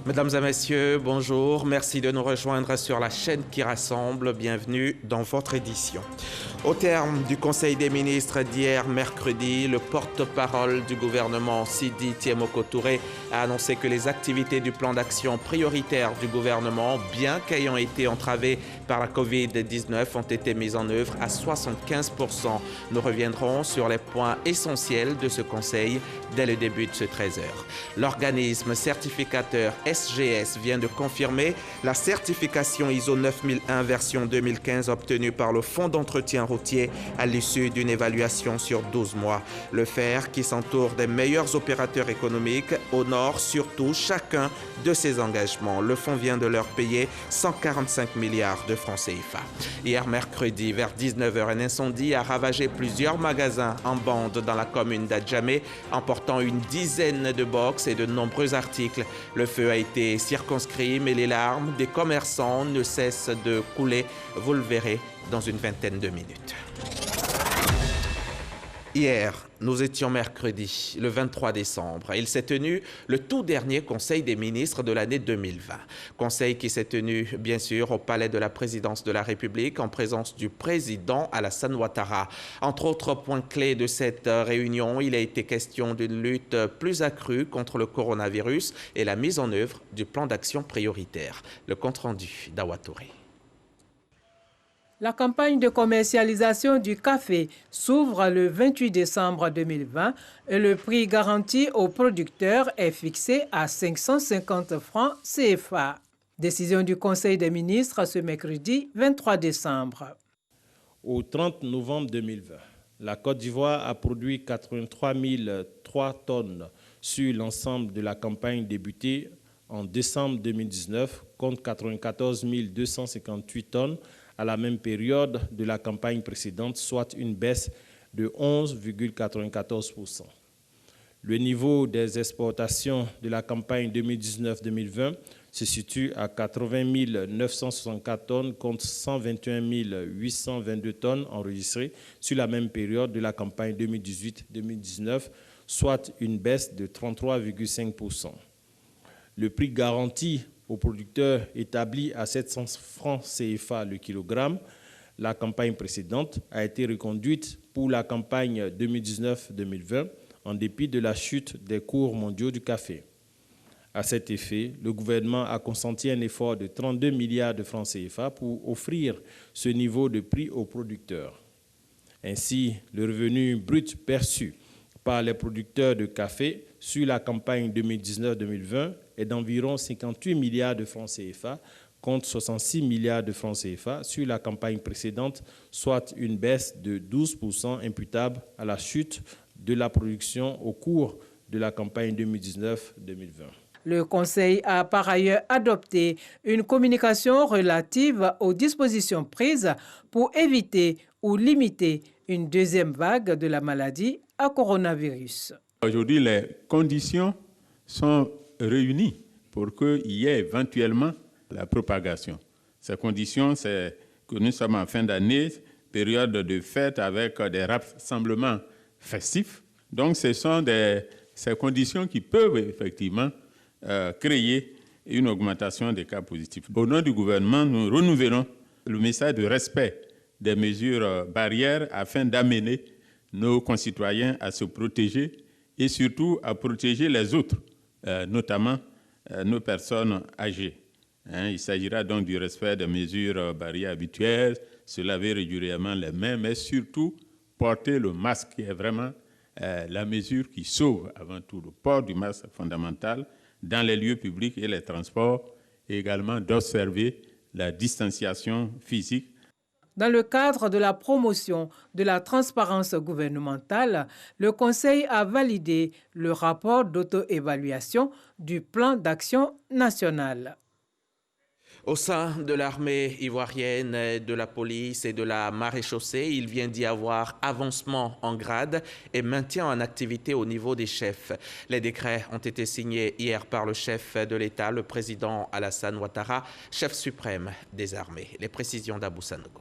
Mesdames et messieurs, bonjour. Merci de nous rejoindre sur la chaîne qui rassemble. Bienvenue dans votre édition. Au terme du Conseil des ministres d'hier mercredi, le porte-parole du gouvernement, Sidi Tiemoko Touré, a annoncé que les activités du plan d'action prioritaire du gouvernement, bien qu'ayant été entravées par la Covid-19, ont été mises en œuvre à 75%. Nous reviendrons sur les points essentiels de ce conseil dès le début de ce 13h. L'organisme certificateur SGS vient de confirmer la certification ISO 9001 version 2015 obtenue par le Fonds d'entretien routier à l'issue d'une évaluation sur 12 mois. Le FER, qui s'entoure des meilleurs opérateurs économiques, honore surtout chacun de ses engagements. Le fonds vient de leur payer 145 milliards de francs CFA. Hier mercredi, vers 19h, un incendie a ravagé plusieurs magasins en bande dans la commune d'Adjamé, emportant une dizaine de box et de nombreux articles. Le feu a été circonscrit, mais les larmes des commerçants ne cessent de couler. Vous le verrez dans une vingtaine de minutes. Hier, nous étions mercredi, le 23 décembre. Il s'est tenu le tout dernier Conseil des ministres de l'année 2020. Conseil qui s'est tenu, bien sûr, au Palais de la Présidence de la République en présence du président Alassane Ouattara. Entre autres points clés de cette réunion, il a été question d'une lutte plus accrue contre le coronavirus et la mise en œuvre du plan d'action prioritaire. Le compte-rendu d'Awa Touré. La campagne de commercialisation du café s'ouvre le 28 décembre 2020 et le prix garanti aux producteurs est fixé à 550 francs CFA. Décision du Conseil des ministres ce mercredi 23 décembre. Au 30 novembre 2020, la Côte d'Ivoire a produit 83 003 tonnes sur l'ensemble de la campagne débutée en décembre 2019 contre 94 258 tonnes à la même période de la campagne précédente, soit une baisse de 11,94%. Le niveau des exportations de la campagne 2019-2020 se situe à 80 964 tonnes contre 121 822 tonnes enregistrées sur la même période de la campagne 2018-2019, soit une baisse de 33,5%. Le prix garanti aux producteurs établi à 700 francs CFA le kilogramme, la campagne précédente a été reconduite pour la campagne 2019-2020 en dépit de la chute des cours mondiaux du café. À cet effet, le gouvernement a consenti un effort de 32 milliards de francs CFA pour offrir ce niveau de prix aux producteurs. Ainsi, le revenu brut perçu par les producteurs de café sur la campagne 2019-2020 est d'environ 58 milliards de francs CFA contre 66 milliards de francs CFA sur la campagne précédente, soit une baisse de 12% imputable à la chute de la production au cours de la campagne 2019-2020. Le Conseil a par ailleurs adopté une communication relative aux dispositions prises pour éviter ou limiter une deuxième vague de la maladie à coronavirus. Aujourd'hui, les conditions sont réunies pour qu'il y ait éventuellement la propagation. Ces conditions, c'est que nous sommes en fin d'année, période de fête avec des rassemblements festifs. Donc, ce sont ces conditions qui peuvent effectivement créer une augmentation des cas positifs. Au nom du gouvernement, nous renouvelons le message de respect des mesures barrières afin d'amener nos concitoyens à se protéger et surtout à protéger les autres, notamment nos personnes âgées. Il s'agira donc du respect des mesures barrières habituelles, se laver régulièrement les mains, mais surtout porter le masque, qui est vraiment la mesure qui sauve avant tout. Le port du masque fondamental dans les lieux publics et les transports, et également d'observer la distanciation physique. Dans le cadre de la promotion de la transparence gouvernementale, le Conseil a validé le rapport d'auto-évaluation du plan d'action national. Au sein de l'armée ivoirienne, de la police et de la maréchaussée, il vient d'y avoir avancement en grade et maintien en activité au niveau des chefs. Les décrets ont été signés hier par le chef de l'État, le président Alassane Ouattara, chef suprême des armées. Les précisions d'Abou Sanogo.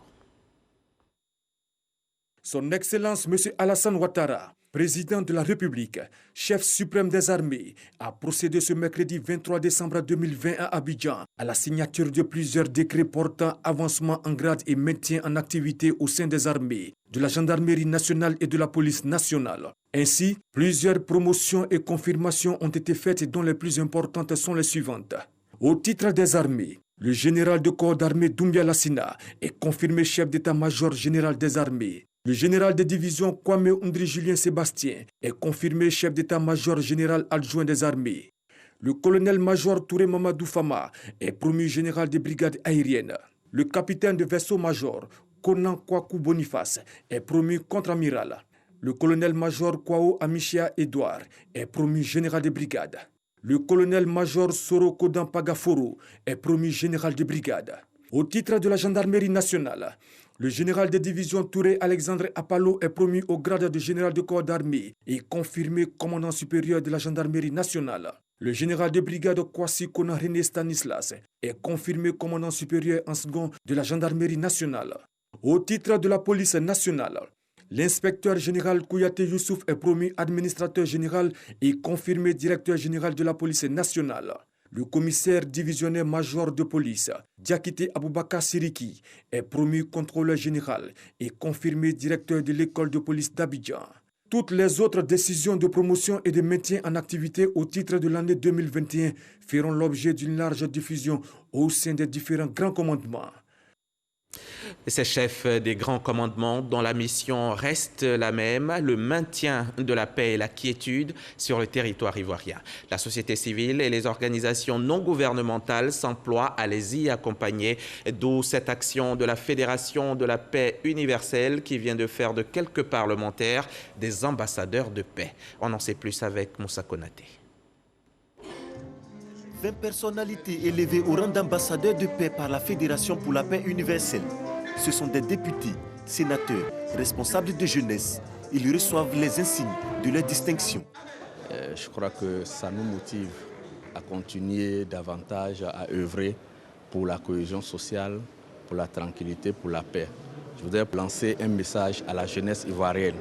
Son Excellence M. Alassane Ouattara président de la République, chef suprême des armées, a procédé ce mercredi 23 décembre 2020 à Abidjan à la signature de plusieurs décrets portant avancement en grade et maintien en activité au sein des armées, de la gendarmerie nationale et de la police nationale. Ainsi, plusieurs promotions et confirmations ont été faites dont les plus importantes sont les suivantes. Au titre des armées, le général de corps d'armée Doumbia Lassina est confirmé chef d'état-major général des armées. Le général de division Kwame Undri Julien Sébastien est confirmé chef d'état-major général adjoint des armées. Le colonel-major Touré Mamadou Fama est promu général des brigades aériennes. Le capitaine de vaisseau-major Conan Kwaku Boniface est promu contre-amiral. Le colonel-major Kwao Amichia Edouard est promu général des brigades. Le colonel-major Soro Kodan Pagaforo est promu général des brigades. Au titre de la gendarmerie nationale, le général de division Touré Alexandre Apalo est promu au grade de général de corps d'armée et confirmé commandant supérieur de la gendarmerie nationale. Le général de brigade Kwasi Kona René Stanislas est confirmé commandant supérieur en second de la gendarmerie nationale. Au titre de la police nationale, l'inspecteur général Kouyaté Youssouf est promu administrateur général et confirmé directeur général de la police nationale. Le commissaire divisionnaire major de police, Diakité Aboubaka Siriki, est promu contrôleur général et confirmé directeur de l'école de police d'Abidjan. Toutes les autres décisions de promotion et de maintien en activité au titre de l'année 2021 feront l'objet d'une large diffusion au sein des différents grands commandements. Ces chefs des grands commandements dont la mission reste la même, le maintien de la paix et la quiétude sur le territoire ivoirien. La société civile et les organisations non gouvernementales s'emploient à les y accompagner, d'où cette action de la Fédération de la paix universelle qui vient de faire de quelques parlementaires des ambassadeurs de paix. On en sait plus avec Moussa Konaté. 20 personnalités élevées au rang d'ambassadeurs de paix par la Fédération pour la paix universelle. Ce sont des députés, sénateurs, responsables de jeunesse. Ils reçoivent les insignes de leur distinction. Je crois que ça nous motive à continuer davantage à œuvrer pour la cohésion sociale, pour la tranquillité, pour la paix. Je voudrais lancer un message à la jeunesse ivoirienne,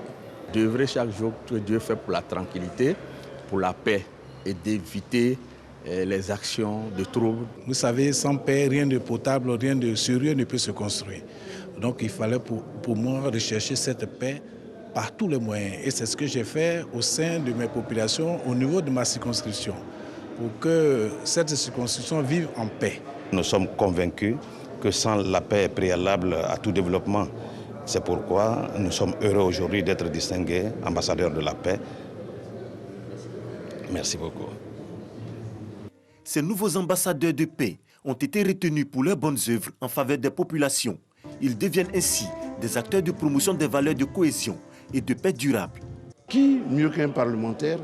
d'œuvrer chaque jour que Dieu fait pour la tranquillité, pour la paix et d'éviter les actions de troubles. Vous savez, sans paix, rien de potable, rien de sérieux ne peut se construire. Donc il fallait pour moi rechercher cette paix par tous les moyens. Et c'est ce que j'ai fait au sein de mes populations, au niveau de ma circonscription, pour que cette circonscription vive en paix. Nous sommes convaincus que sans la paix est préalable à tout développement. C'est pourquoi nous sommes heureux aujourd'hui d'être distingués ambassadeurs de la paix. Merci beaucoup. Ces nouveaux ambassadeurs de paix ont été retenus pour leurs bonnes œuvres en faveur des populations. Ils deviennent ainsi des acteurs de promotion des valeurs de cohésion et de paix durable. Qui, mieux qu'un parlementaire,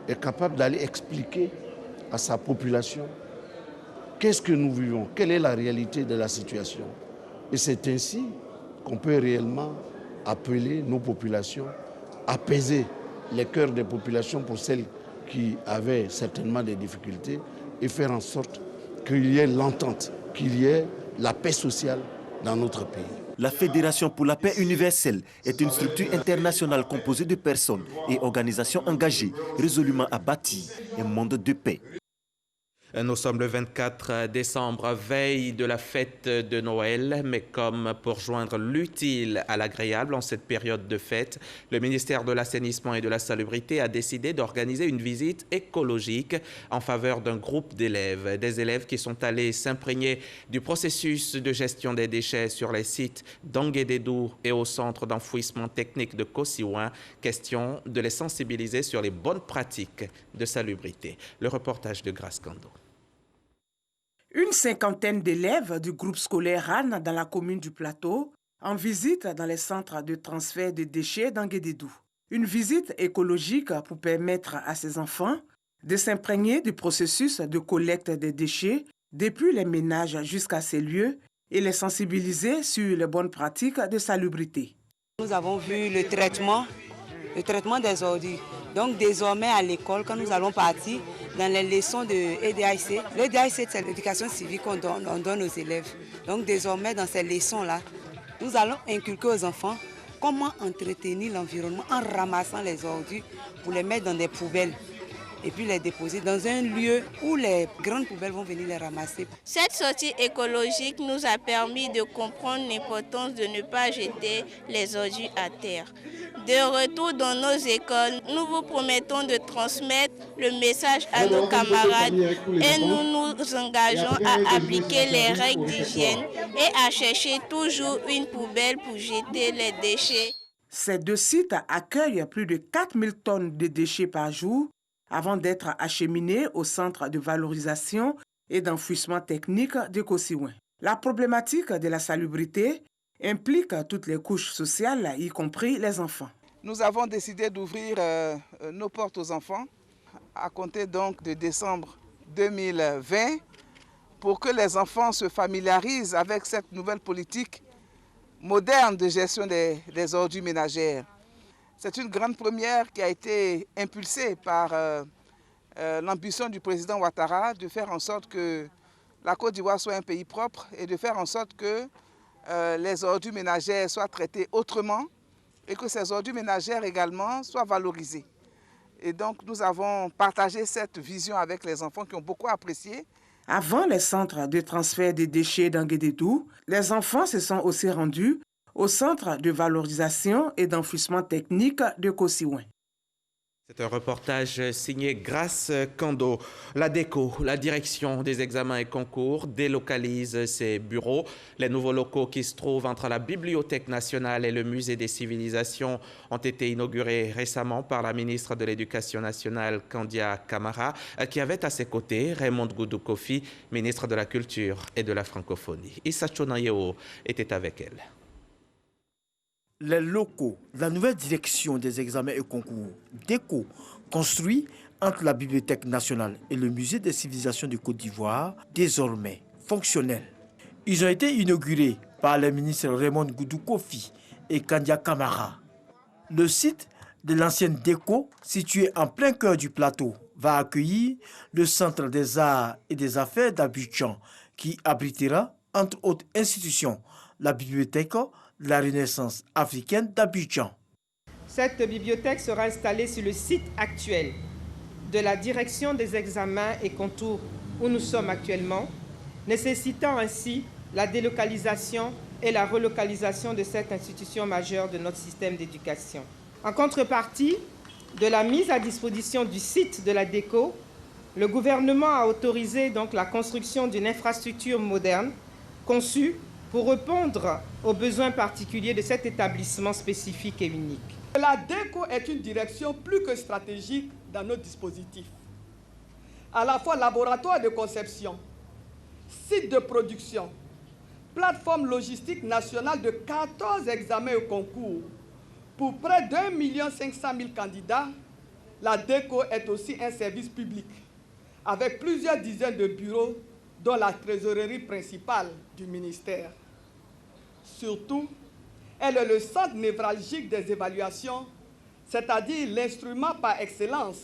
est capable d'aller expliquer à sa population qu'est-ce que nous vivons, quelle est la réalité de la situation. Et c'est ainsi qu'on peut réellement appeler nos populations, apaiser les cœurs des populations pour celles qui avaient certainement des difficultés, et faire en sorte qu'il y ait l'entente, qu'il y ait la paix sociale dans notre pays. La Fédération pour la paix universelle est une structure internationale composée de personnes et organisations engagées résolument à bâtir un monde de paix. Nous sommes le 24 décembre, veille de la fête de Noël, mais comme pour joindre l'utile à l'agréable en cette période de fête, le ministère de l'Assainissement et de la Salubrité a décidé d'organiser une visite écologique en faveur d'un groupe d'élèves. Des élèves qui sont allés s'imprégner du processus de gestion des déchets sur les sites d'Anguédédou et au centre d'enfouissement technique de Kosiouin. Question de les sensibiliser sur les bonnes pratiques de salubrité. Le reportage de Grace Kando. Une cinquantaine d'élèves du groupe scolaire Anne dans la commune du Plateau en visite dans les centres de transfert de déchets d'Anguédédou. Une visite écologique pour permettre à ces enfants de s'imprégner du processus de collecte des déchets depuis les ménages jusqu'à ces lieux et les sensibiliser sur les bonnes pratiques de salubrité. Nous avons vu le traitement des ordures. Donc désormais à l'école, quand nous allons partir dans les leçons de EDIC, l'EDIC c'est l'éducation civique qu'on donne aux élèves. Donc désormais dans ces leçons-là, nous allons inculquer aux enfants comment entretenir l'environnement en ramassant les ordures pour les mettre dans des poubelles et puis les déposer dans un lieu où les grandes poubelles vont venir les ramasser. Cette sortie écologique nous a permis de comprendre l'importance de ne pas jeter les ordures à terre. De retour dans nos écoles, nous vous promettons de transmettre le message à nos camarades et nous nous engageons à appliquer les règles d'hygiène et à chercher toujours une poubelle pour jeter les déchets. Ces deux sites accueillent plus de 4000 tonnes de déchets par jour avant d'être acheminés au centre de valorisation et d'enfouissement technique de Kosiouin. La problématique de la salubrité implique toutes les couches sociales, y compris les enfants. Nous avons décidé d'ouvrir nos portes aux enfants à compter donc de décembre 2020 pour que les enfants se familiarisent avec cette nouvelle politique moderne de gestion des ordures ménagères. C'est une grande première qui a été impulsée par l'ambition du président Ouattara de faire en sorte que la Côte d'Ivoire soit un pays propre et de faire en sorte que les ordures ménagères soient traitées autrement et que ces ordures ménagères également soient valorisées. Et donc nous avons partagé cette vision avec les enfants qui ont beaucoup apprécié. Avant les centres de transfert des déchets d'Anguédédou, les enfants se sont aussi rendus au centre de valorisation et d'enfouissement technique de Kosiouin. C'est un reportage signé Grace Kando. La DECO, la direction des examens et concours, délocalise ses bureaux. Les nouveaux locaux qui se trouvent entre la Bibliothèque nationale et le Musée des civilisations ont été inaugurés récemment par la ministre de l'Éducation nationale, Kandia Camara, qui avait à ses côtés Raymond Goudou Kofi, ministre de la Culture et de la Francophonie. Issa Chonayeo était avec elle. Les locaux de la nouvelle direction des examens et concours, DECO, construits entre la Bibliothèque nationale et le Musée des civilisations de Côte d'Ivoire, désormais fonctionnels. Ils ont été inaugurés par les ministres Raymond Goudou Kofi et Kandia Camara. Le site de l'ancienne DECO, situé en plein cœur du plateau, va accueillir le Centre des arts et des affaires d'Abidjan, qui abritera, entre autres institutions, la bibliothèque de la Renaissance africaine d'Abidjan. Cette bibliothèque sera installée sur le site actuel de la direction des examens et concours où nous sommes actuellement, nécessitant ainsi la délocalisation et la relocalisation de cette institution majeure de notre système d'éducation. En contrepartie de la mise à disposition du site de la DECO, le gouvernement a autorisé donc la construction d'une infrastructure moderne conçue pour répondre aux besoins particuliers de cet établissement spécifique et unique. La DECO est une direction plus que stratégique dans notre dispositif. À la fois laboratoire de conception, site de production, plateforme logistique nationale de 14 examens et concours. Pour près d'1 500 000 candidats, la DECO est aussi un service public, avec plusieurs dizaines de bureaux, dont la trésorerie principale du ministère. Surtout, elle est le centre névralgique des évaluations, c'est-à-dire l'instrument par excellence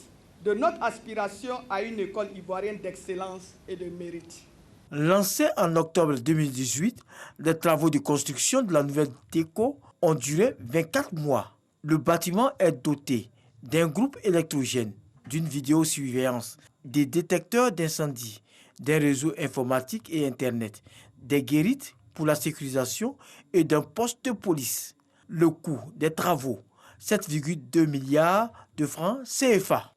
de notre aspiration à une école ivoirienne d'excellence et de mérite. Lancés en octobre 2018, les travaux de construction de la nouvelle DECO ont duré 24 mois. Le bâtiment est doté d'un groupe électrogène, d'une vidéosurveillance, des détecteurs d'incendie, d'un réseau informatique et Internet, des guérites pour la sécurisation et d'un poste de police. Le coût des travaux, 7,2 milliards de francs CFA.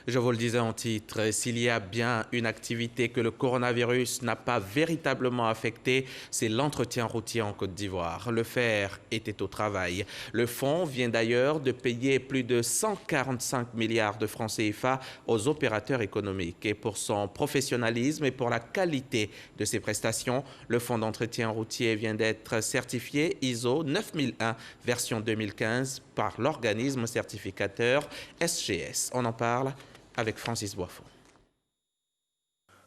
Je vous le disais en titre, s'il y a bien une activité que le coronavirus n'a pas véritablement affectée, c'est l'entretien routier en Côte d'Ivoire. Le fer était au travail. Le fonds vient d'ailleurs de payer plus de 145 milliards de francs CFA aux opérateurs économiques. Et pour son professionnalisme et pour la qualité de ses prestations, le fonds d'entretien routier vient d'être certifié ISO 9001 version 2015 par l'organisme certificateur SGS. On en parle avec Francis Boisfond.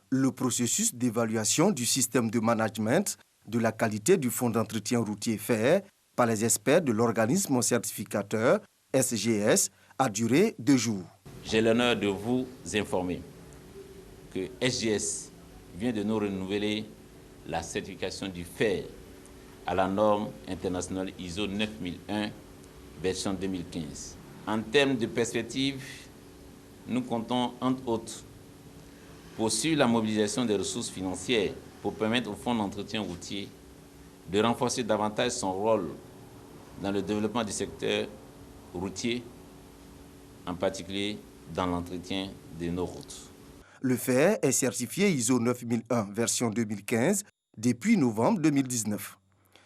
Le processus d'évaluation du système de management de la qualité du fonds d'entretien routier fait par les experts de l'organisme certificateur SGS a duré 2 jours. J'ai l'honneur de vous informer que SGS vient de nous renouveler la certification du fer à la norme internationale ISO 9001, version 2015. En termes de perspective, nous comptons, entre autres, poursuivre la mobilisation des ressources financières pour permettre au Fonds d'entretien routier de renforcer davantage son rôle dans le développement du secteur routier, en particulier dans l'entretien de nos routes. Le FER est certifié ISO 9001, version 2015, depuis novembre 2019.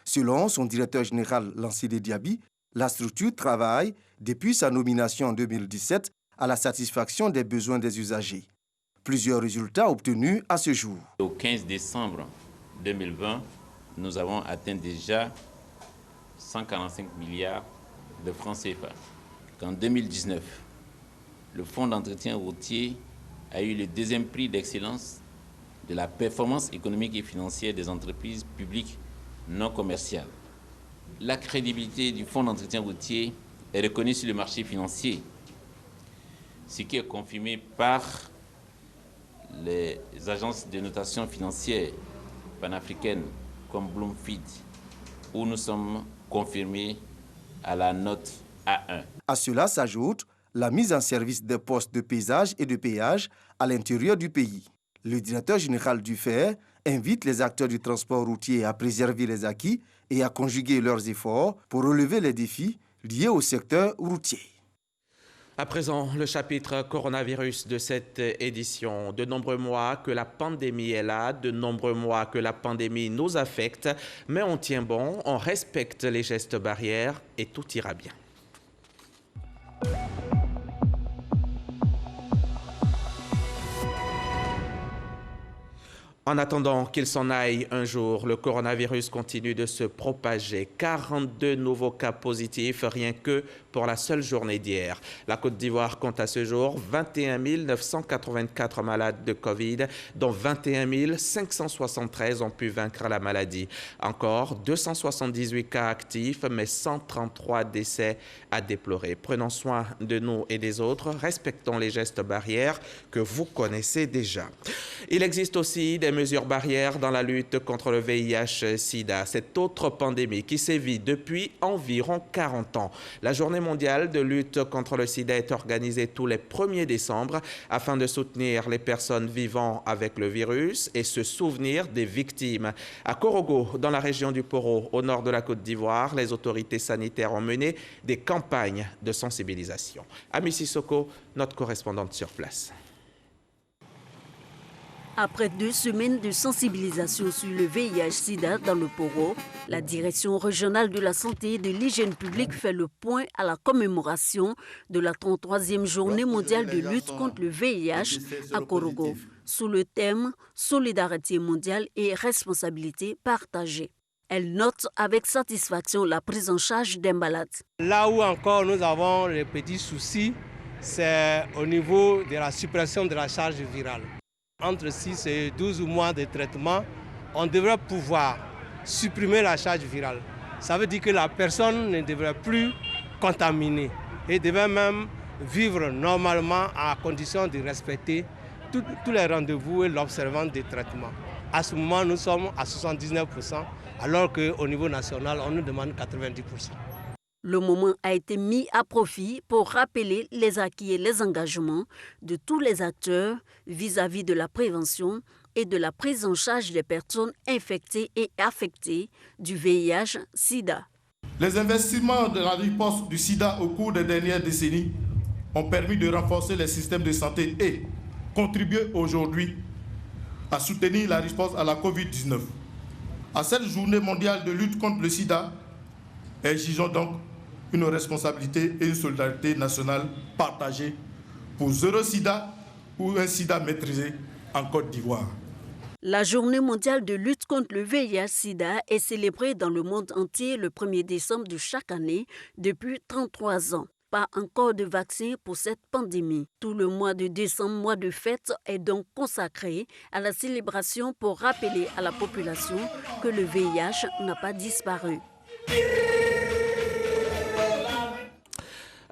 Selon son directeur général Lanside Diaby, la structure travaille depuis sa nomination en 2017 à la satisfaction des besoins des usagers. Plusieurs résultats obtenus à ce jour. Au 15 décembre 2020, nous avons atteint déjà 145 milliards de francs CFA. En 2019, le Fonds d'entretien routier a eu le deuxième prix d'excellence de la performance économique et financière des entreprises publiques non commerciales. La crédibilité du Fonds d'entretien routier est reconnue sur le marché financier, ce qui est confirmé par les agences de notation financière panafricaines comme Bloomfield, où nous sommes confirmés à la note A1. À cela s'ajoute la mise en service des postes de paysage et de péage à l'intérieur du pays. Le directeur général du FER invite les acteurs du transport routier à préserver les acquis et à conjuguer leurs efforts pour relever les défis liés au secteur routier. À présent, le chapitre coronavirus de cette édition. De nombreux mois que la pandémie est là, de nombreux mois que la pandémie nous affecte, mais on tient bon, on respecte les gestes barrières et tout ira bien. En attendant qu'il s'en aille un jour, le coronavirus continue de se propager. 42 nouveaux cas positifs, rien que pour la seule journée d'hier. La Côte d'Ivoire compte à ce jour 21 984 malades de Covid, dont 21 573 ont pu vaincre la maladie. Encore 278 cas actifs, mais 133 décès à déplorer. Prenons soin de nous et des autres, respectons les gestes barrières que vous connaissez déjà. Il existe aussi des mesures barrières dans la lutte contre le VIH-Sida, cette autre pandémie qui sévit depuis environ 40 ans. La journée mondiale de lutte contre le sida est organisée tous les 1er décembre afin de soutenir les personnes vivant avec le virus et se souvenir des victimes. À Korogo, dans la région du Poro, au nord de la Côte d'Ivoire, les autorités sanitaires ont mené des campagnes de sensibilisation. Amy Sissoko, notre correspondante sur place. Après 2 semaines de sensibilisation sur le VIH-Sida dans le Poro, la Direction régionale de la santé et de l'hygiène publique fait le point à la commémoration de la 33e journée mondiale de lutte contre le VIH à Korogo, sous le thème « Solidarité mondiale et responsabilité partagée ». Elle note avec satisfaction la prise en charge des malades. Là où encore nous avons les petits soucis, c'est au niveau de la suppression de la charge virale. Entre 6 et 12 mois de traitement, on devrait pouvoir supprimer la charge virale. Ça veut dire que la personne ne devrait plus contaminer et devrait même vivre normalement à condition de respecter tous les rendez-vous et l'observance des traitements. À ce moment, nous sommes à 79%, alors qu'au niveau national, on nous demande 90%. Le moment a été mis à profit pour rappeler les acquis et les engagements de tous les acteurs vis-à-vis de la prévention et de la prise en charge des personnes infectées et affectées du VIH-Sida. Les investissements de la riposte du sida au cours des dernières décennies ont permis de renforcer les systèmes de santé et contribuer aujourd'hui à soutenir la riposte à la COVID-19. À cette journée mondiale de lutte contre le sida, exigeons donc une responsabilité et une solidarité nationale partagée pour zéro sida ou un sida maîtrisé en Côte d'Ivoire. La journée mondiale de lutte contre le VIH-Sida est célébrée dans le monde entier le 1er décembre de chaque année depuis 33 ans. Pas encore de vaccin pour cette pandémie. Tout le mois de décembre, mois de fête, est donc consacré à la célébration pour rappeler à la population que le VIH n'a pas disparu.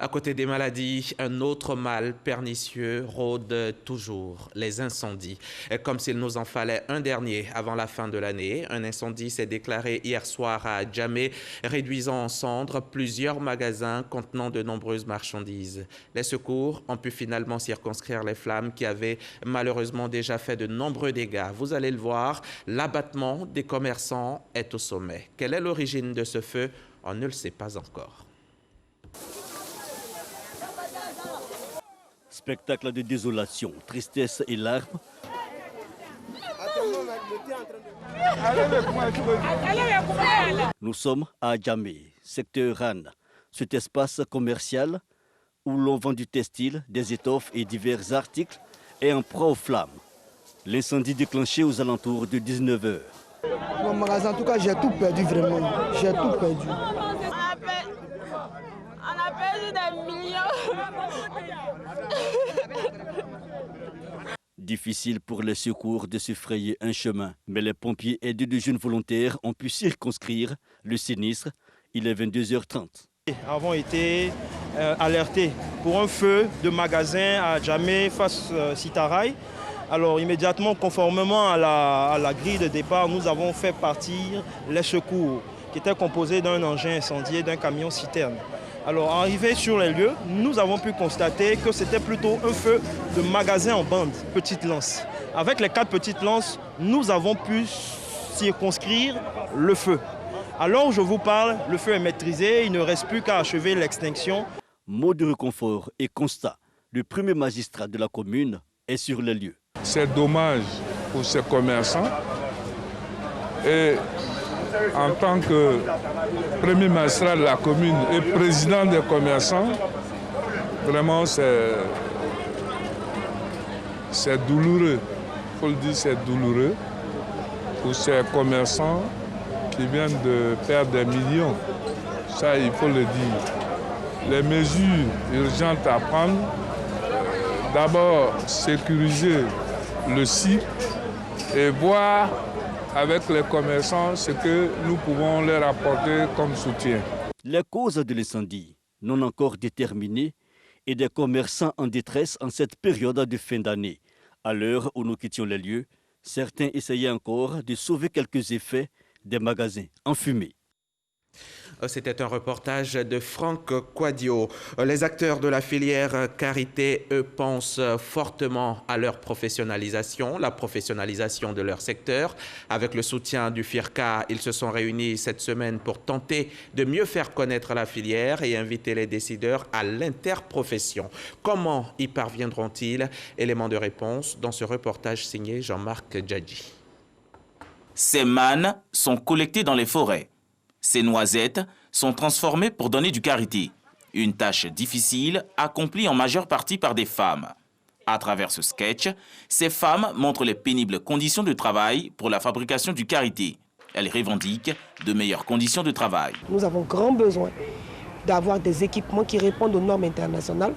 À côté des maladies, un autre mal pernicieux rôde toujours, les incendies. Comme s'il nous en fallait un dernier avant la fin de l'année. Un incendie s'est déclaré hier soir à Djamé, réduisant en cendres plusieurs magasins contenant de nombreuses marchandises. Les secours ont pu finalement circonscrire les flammes qui avaient malheureusement déjà fait de nombreux dégâts. Vous allez le voir, l'abattement des commerçants est au sommet. Quelle est l'origine de ce feu? On ne le sait pas encore. Spectacle de désolation, tristesse et larmes. Nous sommes à Djamé, secteur RAN, cet espace commercial où l'on vend du textile, des étoffes et divers articles est en proie aux flammes. L'incendie déclenché aux alentours de 19h. Mon magasin, en tout cas, j'ai tout perdu vraiment. J'ai tout perdu. On a perdu des millions. Difficile pour les secours de se frayer un chemin, mais les pompiers aidés de jeunes volontaires ont pu circonscrire le sinistre. Il est 22h30. Avons été alertés pour un feu de magasin à Djamé face Sitaraï. Alors immédiatement, conformément à la grille de départ, nous avons fait partir les secours qui étaient composés d'un engin incendié, d'un camion citerne. Alors arrivé sur les lieux, nous avons pu constater que c'était plutôt un feu de magasin en bande, petite lance. Avec les 4 petites lances, nous avons pu circonscrire le feu. Alors où je vous parle, le feu est maîtrisé, il ne reste plus qu'à achever l'extinction. Mot de réconfort et constat, le premier magistrat de la commune est sur les lieux. C'est dommage pour ces commerçants et en tant que premier magistrat de la commune et président des commerçants, vraiment c'est douloureux. Il faut le dire, c'est douloureux pour ces commerçants qui viennent de perdre des millions. Ça, il faut le dire. Les mesures urgentes à prendre, d'abord sécuriser le site et voir avec les commerçants ce que nous pouvons leur apporter comme soutien. Les causes de l'incendie non encore déterminées et des commerçants en détresse en cette période de fin d'année. À l'heure où nous quittions les lieux, certains essayaient encore de sauver quelques effets des magasins enfumés. C'était un reportage de Franck Quadio. Les acteurs de la filière Carité, eux, pensent fortement à leur professionnalisation, la professionnalisation de leur secteur. Avec le soutien du FIRCA, ils se sont réunis cette semaine pour tenter de mieux faire connaître la filière et inviter les décideurs à l'interprofession. Comment y parviendront-ils? Élément de réponse dans ce reportage signé Jean-Marc Djadji. Ces mannes sont collectées dans les forêts. Ces noisettes sont transformées pour donner du karité, une tâche difficile accomplie en majeure partie par des femmes. À travers ce sketch, ces femmes montrent les pénibles conditions de travail pour la fabrication du karité. Elles revendiquent de meilleures conditions de travail. Nous avons grand besoin d'avoir des équipements qui répondent aux normes internationales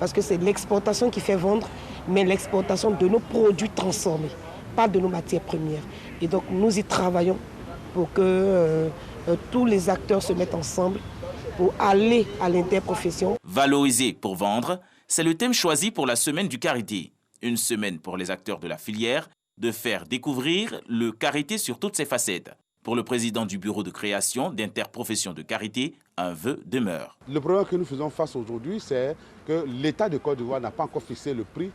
parce que c'est l'exportation qui fait vendre, mais l'exportation de nos produits transformés, pas de nos matières premières. Et donc nous y travaillons pour que tous les acteurs se mettent ensemble pour aller à l'interprofession. Valoriser pour vendre, c'est le thème choisi pour la semaine du karité. Une semaine pour les acteurs de la filière de faire découvrir le karité sur toutes ses facettes. Pour le président du bureau de création d'interprofession de karité, un vœu demeure. Le problème que nous faisons face aujourd'hui, c'est que l'État de Côte d'Ivoire n'a pas encore fixé le prix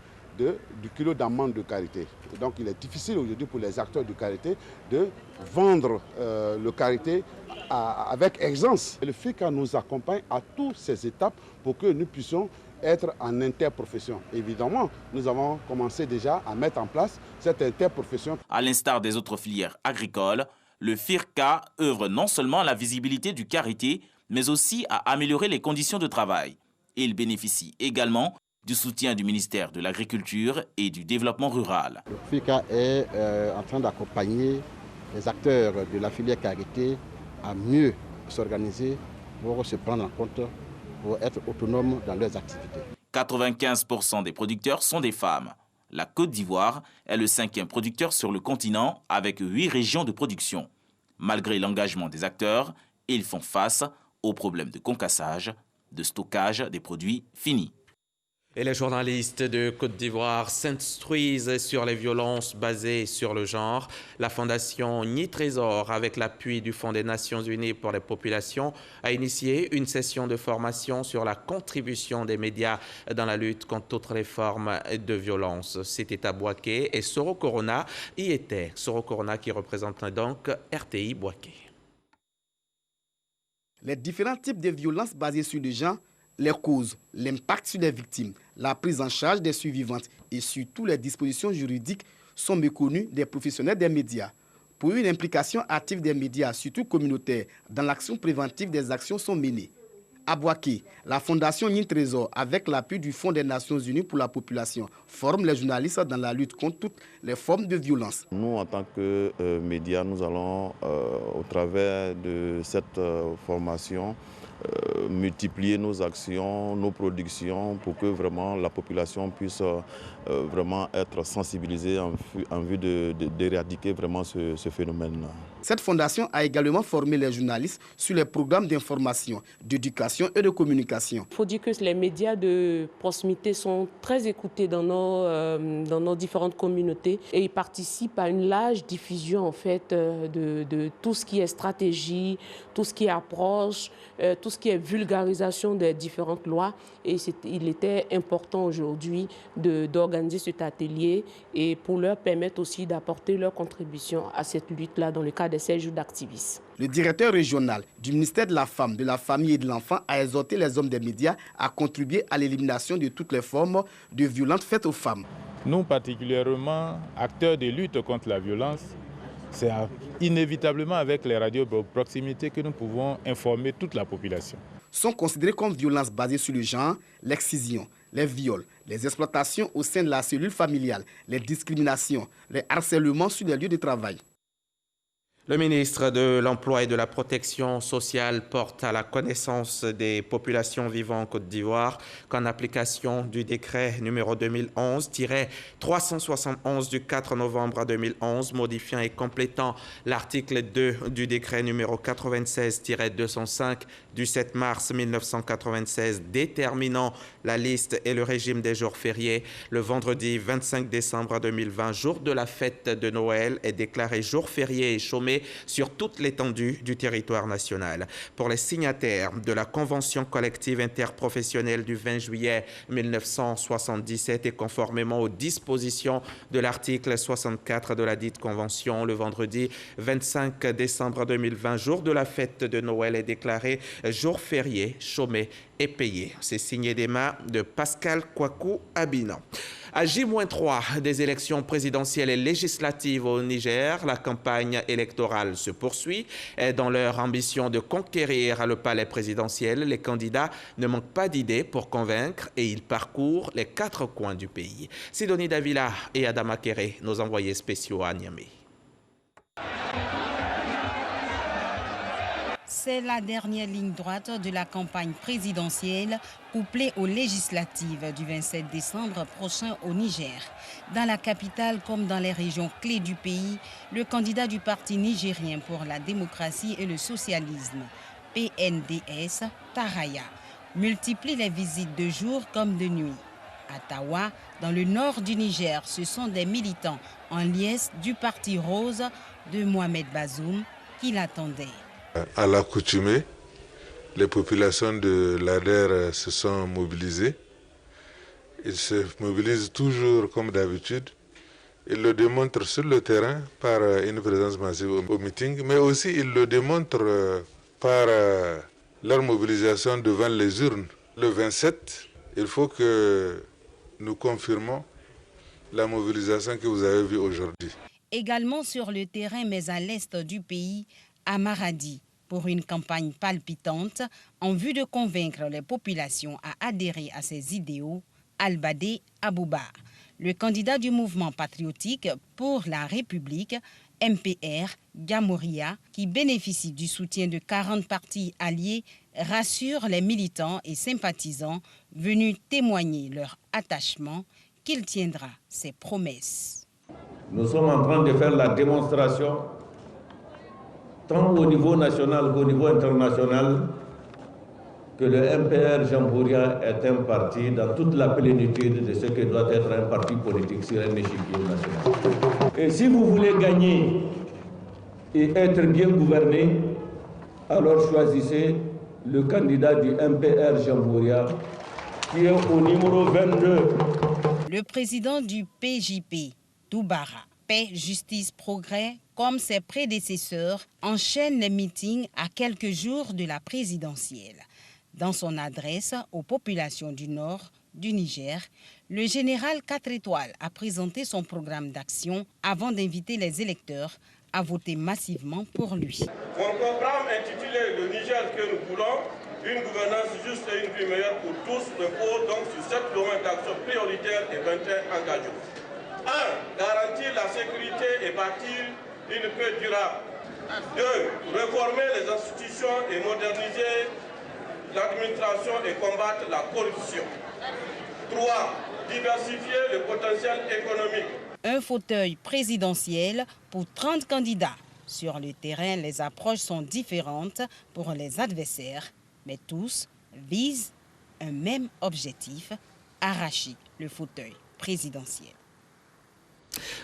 du kilo d'amande de karité. Donc il est difficile aujourd'hui pour les acteurs du karité de vendre le karité avec aisance. Le FIRCA nous accompagne à toutes ces étapes pour que nous puissions être en interprofession. Évidemment, nous avons commencé déjà à mettre en place cette interprofession. À l'instar des autres filières agricoles, le FIRCA œuvre non seulement à la visibilité du karité, mais aussi à améliorer les conditions de travail. Il bénéficie également du soutien du ministère de l'Agriculture et du Développement rural. Le FIRCA est en train d'accompagner les acteurs de la filière karité à mieux s'organiser pour se prendre en compte, pour être autonomes dans leurs activités. 95% des producteurs sont des femmes. La Côte d'Ivoire est le 5e producteur sur le continent avec 8 régions de production. Malgré l'engagement des acteurs, ils font face aux problèmes de concassage de stockage des produits finis. Et les journalistes de Côte d'Ivoire s'instruisent sur les violences basées sur le genre. La fondation Ni Trésor, avec l'appui du Fonds des Nations Unies pour les populations, a initié une session de formation sur la contribution des médias dans la lutte contre toutes les formes de violence. C'était à Boaké et Soro Corona y était. Soro Corona qui représente donc RTI Boaké. Les différents types de violences basées sur le genre, les causes, l'impact sur les victimes, la prise en charge des survivantes et surtout les dispositions juridiques sont méconnues des professionnels des médias. Pour une implication active des médias, surtout communautaires, dans l'action préventive des actions sont menées. À Boaké, la fondation Ni Trésor, avec l'appui du Fonds des Nations Unies pour la population, forme les journalistes dans la lutte contre toutes les formes de violence. Nous, en tant que médias, nous allons, au travers de cette formation, multiplier nos actions, nos productions pour que vraiment la population puisse vraiment être sensibilisée en vue d'éradiquer vraiment ce phénomène. Cette fondation a également formé les journalistes sur les programmes d'information, d'éducation et de communication. Il faut dire que les médias de proximité sont très écoutés dans nos différentes communautés et ils participent à une large diffusion en fait, de tout ce qui est stratégie, tout ce qui est approche, tout ce qui est vulgarisation des différentes lois. Et il était important aujourd'hui d'organiser cet atelier et pour leur permettre aussi d'apporter leur contribution à cette lutte-là dans le cadre de ces jours d'activisme. Le directeur régional du ministère de la Femme, de la Famille et de l'Enfant a exhorté les hommes des médias à contribuer à l'élimination de toutes les formes de violences faites aux femmes. Nous, particulièrement acteurs de lutte contre la violence, c'est inévitablement avec les radios de proximité que nous pouvons informer toute la population. Sont considérées comme violences basées sur le genre, l'excision, les viols, les exploitations au sein de la cellule familiale, les discriminations, les harcèlements sur les lieux de travail. Le ministre de l'Emploi et de la Protection sociale porte à la connaissance des populations vivant en Côte d'Ivoire qu'en application du décret numéro 2011-371 du 4 novembre 2011 modifiant et complétant l'article 2 du décret numéro 96-205 du 7 mars 1996 déterminant la liste et le régime des jours fériés, le vendredi 25 décembre 2020, jour de la fête de Noël, est déclaré jour férié et chômé sur toute l'étendue du territoire national. Pour les signataires de la Convention collective interprofessionnelle du 20 juillet 1977 et conformément aux dispositions de l'article 64 de la dite Convention, le vendredi 25 décembre 2020, jour de la fête de Noël, est déclaré jour férié, chômé et payé. C'est signé des mains de Pascal Kwaku Abinan. À J-3 des élections présidentielles et législatives au Niger, la campagne électorale se poursuit. Et dans leur ambition de conquérir le palais présidentiel, les candidats ne manquent pas d'idées pour convaincre et ils parcourent les 4 coins du pays. Sidonie Davila et Adama Kéré, nos envoyés spéciaux à Niamey. C'est la dernière ligne droite de la campagne présidentielle couplée aux législatives du 27 décembre prochain au Niger. Dans la capitale comme dans les régions clés du pays, le candidat du Parti nigérien pour la démocratie et le socialisme, PNDS, Taraya, multiplie les visites de jour comme de nuit. À Tawa, dans le nord du Niger, ce sont des militants en liesse du Parti rose de Mohamed Bazoum qui l'attendaient. À l'accoutumée, les populations de l'ADER se sont mobilisées. Ils se mobilisent toujours comme d'habitude. Ils le démontrent sur le terrain par une présence massive au meeting, mais aussi ils le démontrent par leur mobilisation devant les urnes. Le 27, il faut que nous confirmons la mobilisation que vous avez vue aujourd'hui. Également sur le terrain, mais à l'est du pays, à Maradi, pour une campagne palpitante en vue de convaincre les populations à adhérer à ses idéaux, Albadé Abouba, le candidat du mouvement patriotique pour la République, MPR, Gamoria, qui bénéficie du soutien de 40 partis alliés, rassure les militants et sympathisants venus témoigner leur attachement qu'il tiendra ses promesses. Nous sommes en train de faire la démonstration tant au niveau national qu'au niveau international, que le MPR Jamhouria est un parti dans toute la plénitude de ce que doit être un parti politique sur un échiquier national. Et si vous voulez gagner et être bien gouverné, alors choisissez le candidat du MPR Jamhouria qui est au numéro 22. Le président du PJP, Toubara, Paix, Justice, Progrès, comme ses prédécesseurs, enchaîne les meetings à quelques jours de la présidentielle. Dans son adresse aux populations du nord du Niger, le général 4 étoiles a présenté son programme d'action avant d'inviter les électeurs à voter massivement pour lui. Mon programme intitulé « Le Niger que nous voulons, une gouvernance juste et une vie meilleure pour tous » repose donc sur 7 domaines d'action prioritaires et 21 engagements. 1. Garantir la sécurité et bâtir une paix durable. 2. Réformer les institutions et moderniser l'administration et combattre la corruption. 3. Diversifier le potentiel économique. Un fauteuil présidentiel pour 30 candidats. Sur le terrain, les approches sont différentes pour les adversaires, mais tous visent un même objectif, arracher le fauteuil présidentiel.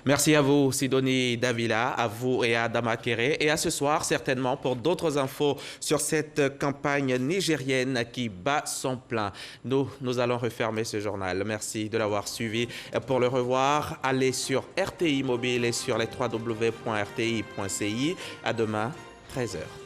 Merci à vous, Sidonie Davila, à vous et à Adama Kéré. Et à ce soir, certainement, pour d'autres infos sur cette campagne nigérienne qui bat son plein. Nous allons refermer ce journal. Merci de l'avoir suivi. Pour le revoir, allez sur RTI Mobile et sur les www.rti.ci. À demain, 13h.